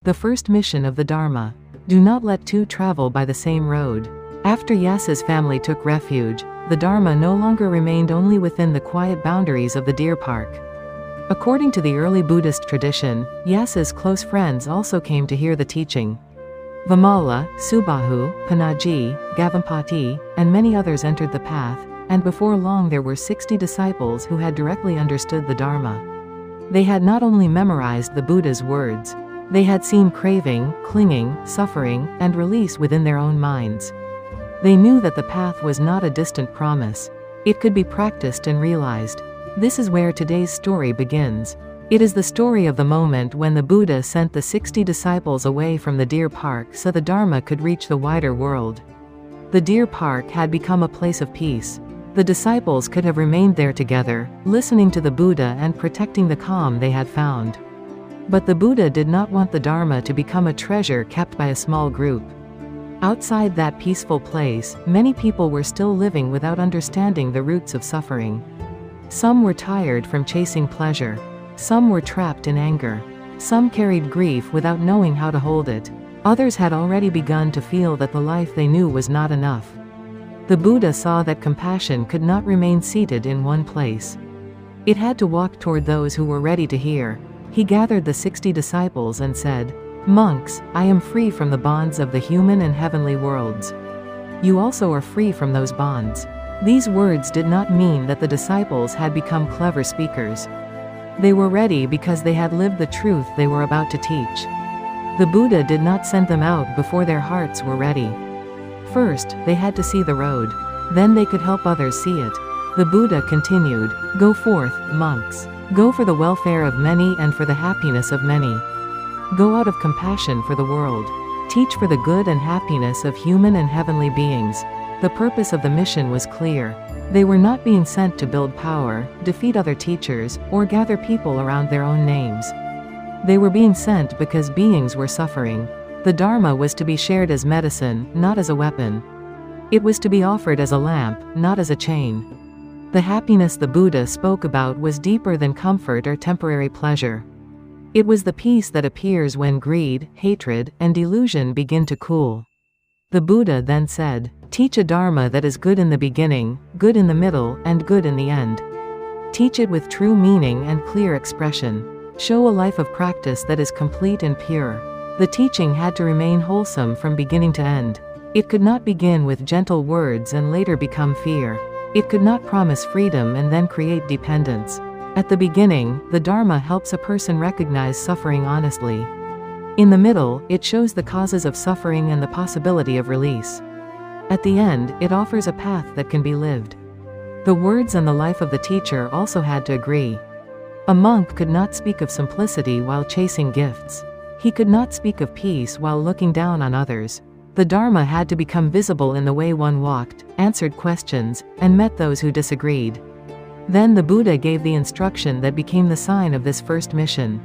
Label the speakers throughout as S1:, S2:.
S1: The first mission of the Dharma. Do not let two travel by the same road. After Yasa's family took refuge, the Dharma no longer remained only within the quiet boundaries of the deer park. According to the early Buddhist tradition, Yasa's close friends also came to hear the teaching. Vimala, Subahu, Panaji, Gavampati, and many others entered the path, and before long there were 60 disciples who had directly understood the Dharma. They had not only memorized the Buddha's words, they had seen craving, clinging, suffering, and release within their own minds. They knew that the path was not a distant promise. It could be practiced and realized. This is where today's story begins. It is the story of the moment when the Buddha sent the 60 disciples away from the deer park so the Dharma could reach the wider world. The deer park had become a place of peace. The disciples could have remained there together, listening to the Buddha and protecting the calm they had found. But the Buddha did not want the Dharma to become a treasure kept by a small group. Outside that peaceful place, many people were still living without understanding the roots of suffering. Some were tired from chasing pleasure. Some were trapped in anger. Some carried grief without knowing how to hold it. Others had already begun to feel that the life they knew was not enough. The Buddha saw that compassion could not remain seated in one place. It had to walk toward those who were ready to hear. He gathered the 60 disciples and said, "Monks, I am free from the bonds of the human and heavenly worlds. You also are free from those bonds." These words did not mean that the disciples had become clever speakers. They were ready because they had lived the truth they were about to teach. The Buddha did not send them out before their hearts were ready. First, they had to see the road. Then they could help others see it. The Buddha continued, "Go forth, monks. Go for the welfare of many and for the happiness of many. Go out of compassion for the world. Teach for the good and happiness of human and heavenly beings." The purpose of the mission was clear. They were not being sent to build power, defeat other teachers, or gather people around their own names. They were being sent because beings were suffering. The Dharma was to be shared as medicine, not as a weapon. It was to be offered as a lamp, not as a chain. The happiness the Buddha spoke about was deeper than comfort or temporary pleasure. It was the peace that appears when greed, hatred, and delusion begin to cool. The Buddha then said, "Teach a Dharma that is good in the beginning, good in the middle, and good in the end. Teach it with true meaning and clear expression. Show a life of practice that is complete and pure." The teaching had to remain wholesome from beginning to end. It could not begin with gentle words and later become fear. It could not promise freedom and then create dependence. At the beginning, the Dharma helps a person recognize suffering honestly. In the middle, it shows the causes of suffering and the possibility of release. At the end, it offers a path that can be lived. The words and the life of the teacher also had to agree. A monk could not speak of simplicity while chasing gifts. He could not speak of peace while looking down on others. The Dharma had to become visible in the way one walked, answered questions, and met those who disagreed. Then the Buddha gave the instruction that became the sign of this first mission.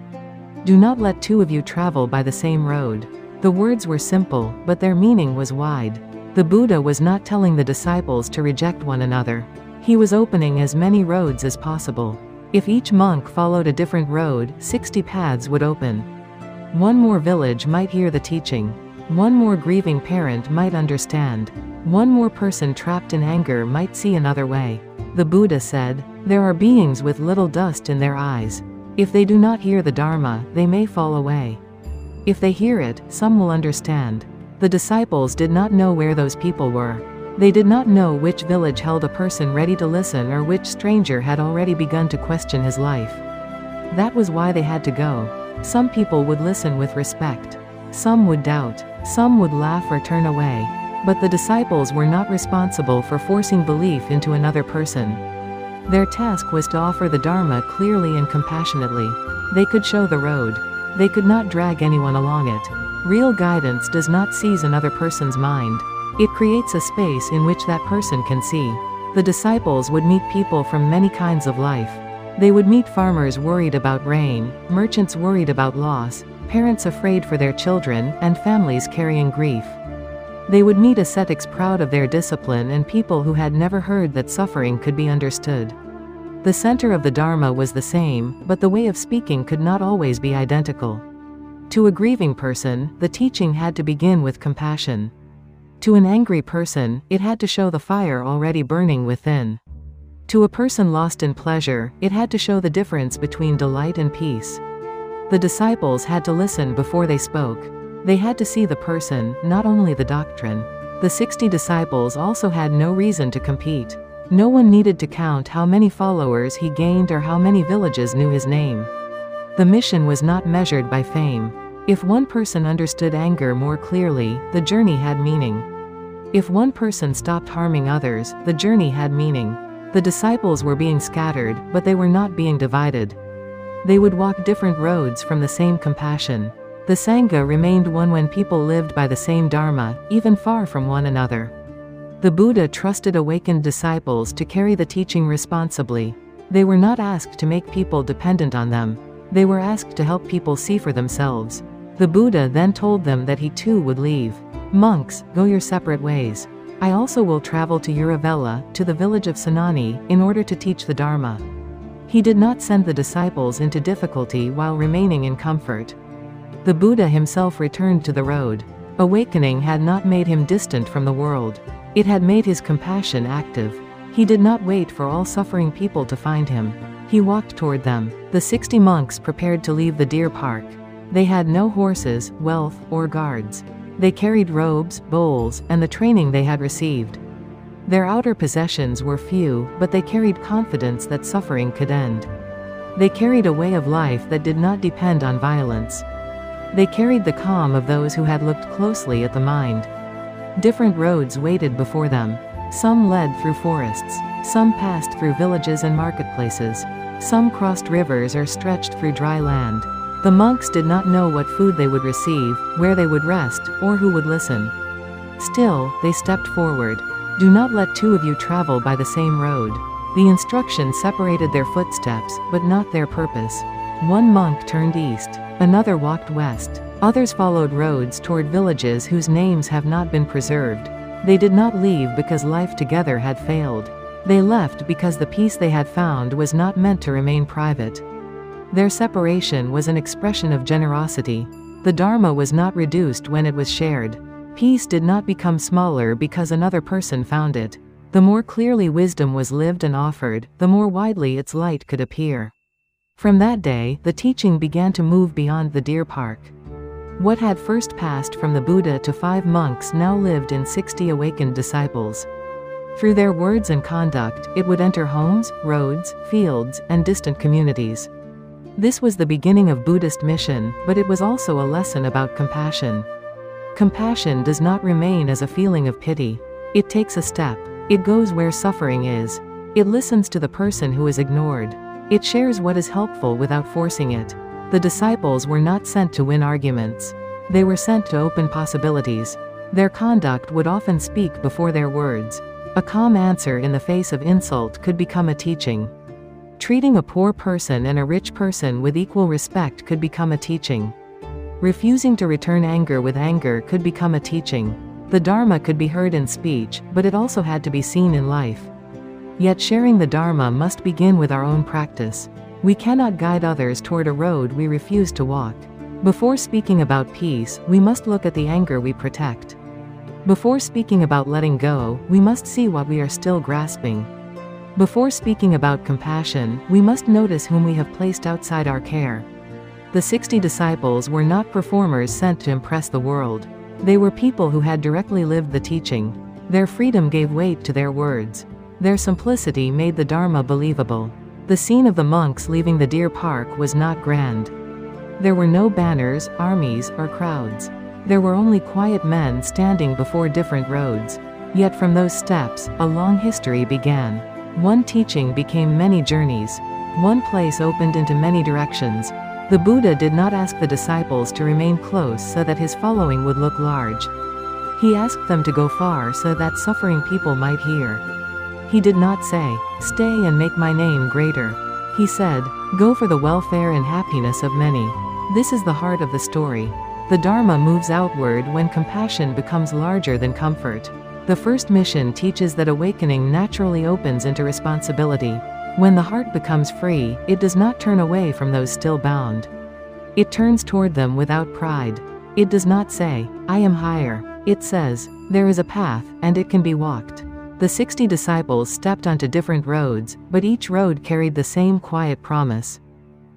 S1: "Do not let two of you travel by the same road." The words were simple, but their meaning was wide. The Buddha was not telling the disciples to reject one another. He was opening as many roads as possible. If each monk followed a different road, 60 paths would open. One more village might hear the teaching. One more grieving parent might understand. One more person trapped in anger might see another way. The Buddha said, "There are beings with little dust in their eyes. If they do not hear the Dharma, they may fall away. If they hear it, some will understand." The disciples did not know where those people were. They did not know which village held a person ready to listen or which stranger had already begun to question his life. That was why they had to go. Some people would listen with respect. Some would doubt. Some would laugh or turn away. But the disciples were not responsible for forcing belief into another person. Their task was to offer the Dharma clearly and compassionately. They could show the road. They could not drag anyone along it. Real guidance does not seize another person's mind. It creates a space in which that person can see. The disciples would meet people from many kinds of life. They would meet farmers worried about rain, merchants worried about loss, parents afraid for their children, and families carrying grief. They would meet ascetics proud of their discipline and people who had never heard that suffering could be understood. The center of the Dharma was the same, but the way of speaking could not always be identical. To a grieving person, the teaching had to begin with compassion. To an angry person, it had to show the fire already burning within. To a person lost in pleasure, it had to show the difference between delight and peace. The disciples had to listen before they spoke. They had to see the person, not only the doctrine. The 60 disciples also had no reason to compete. No one needed to count how many followers he gained or how many villages knew his name. The mission was not measured by fame. If one person understood anger more clearly, the journey had meaning. If one person stopped harming others, the journey had meaning. The disciples were being scattered, but they were not being divided. They would walk different roads from the same compassion. The Sangha remained one when people lived by the same Dharma, even far from one another. The Buddha trusted awakened disciples to carry the teaching responsibly. They were not asked to make people dependent on them. They were asked to help people see for themselves. The Buddha then told them that he too would leave. Monks, go your separate ways. I also will travel to Uruvela, to the village of Senani, in order to teach the Dharma. He did not send the disciples into difficulty while remaining in comfort. The Buddha himself returned to the road. Awakening had not made him distant from the world. It had made his compassion active. He did not wait for all suffering people to find him. He walked toward them. The 60 monks prepared to leave the deer park. They had no horses, wealth, or guards. They carried robes, bowls, and the training they had received. Their outer possessions were few, but they carried confidence that suffering could end. They carried a way of life that did not depend on violence. They carried the calm of those who had looked closely at the mind. Different roads waited before them. Some led through forests. Some passed through villages and marketplaces. Some crossed rivers or stretched through dry land. The monks did not know what food they would receive, where they would rest, or who would listen. Still, they stepped forward. Do not let two of you travel by the same road. The instruction separated their footsteps, but not their purpose. One monk turned east. Another walked west. Others followed roads toward villages whose names have not been preserved. They did not leave because life together had failed. They left because the peace they had found was not meant to remain private. Their separation was an expression of generosity. The Dharma was not reduced when it was shared. Peace did not become smaller because another person found it. The more clearly wisdom was lived and offered, the more widely its light could appear. From that day, the teaching began to move beyond the deer park. What had first passed from the Buddha to 5 monks now lived in 60 awakened disciples. Through their words and conduct, it would enter homes, roads, fields, and distant communities. This was the beginning of Buddhist mission, but it was also a lesson about compassion. Compassion does not remain as a feeling of pity. It takes a step. It goes where suffering is. It listens to the person who is ignored. It shares what is helpful without forcing it. The disciples were not sent to win arguments. They were sent to open possibilities. Their conduct would often speak before their words. A calm answer in the face of insult could become a teaching. Treating a poor person and a rich person with equal respect could become a teaching. Refusing to return anger with anger could become a teaching. The Dharma could be heard in speech, but it also had to be seen in life. Yet sharing the Dharma must begin with our own practice. We cannot guide others toward a road we refuse to walk. Before speaking about peace, we must look at the anger we protect. Before speaking about letting go, we must see what we are still grasping. Before speaking about compassion, we must notice whom we have placed outside our care. The 60 disciples were not performers sent to impress the world. They were people who had directly lived the teaching. Their freedom gave weight to their words. Their simplicity made the Dharma believable. The scene of the monks leaving the deer park was not grand. There were no banners, armies, or crowds. There were only quiet men standing before different roads. Yet from those steps, a long history began. One teaching became many journeys. One place opened into many directions. The Buddha did not ask the disciples to remain close so that his following would look large. He asked them to go far so that suffering people might hear. He did not say, "Stay and make my name greater." He said, "Go for the welfare and happiness of many." This is the heart of the story. The Dharma moves outward when compassion becomes larger than comfort. The first mission teaches that awakening naturally opens into responsibility. When the heart becomes free, it does not turn away from those still bound. It turns toward them without pride. It does not say, "I am higher." It says, "There is a path, and it can be walked." The 60 disciples stepped onto different roads, but each road carried the same quiet promise.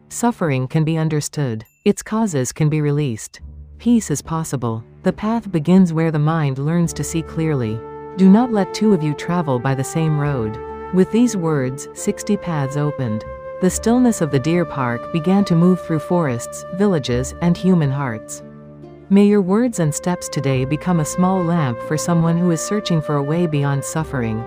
S1: Suffering can be understood. Its causes can be released. Peace is possible. The path begins where the mind learns to see clearly. Do not let two of you travel by the same road. With these words, 60 paths opened. The stillness of the deer park began to move through forests, villages, and human hearts. May your words and steps today become a small lamp for someone who is searching for a way beyond suffering.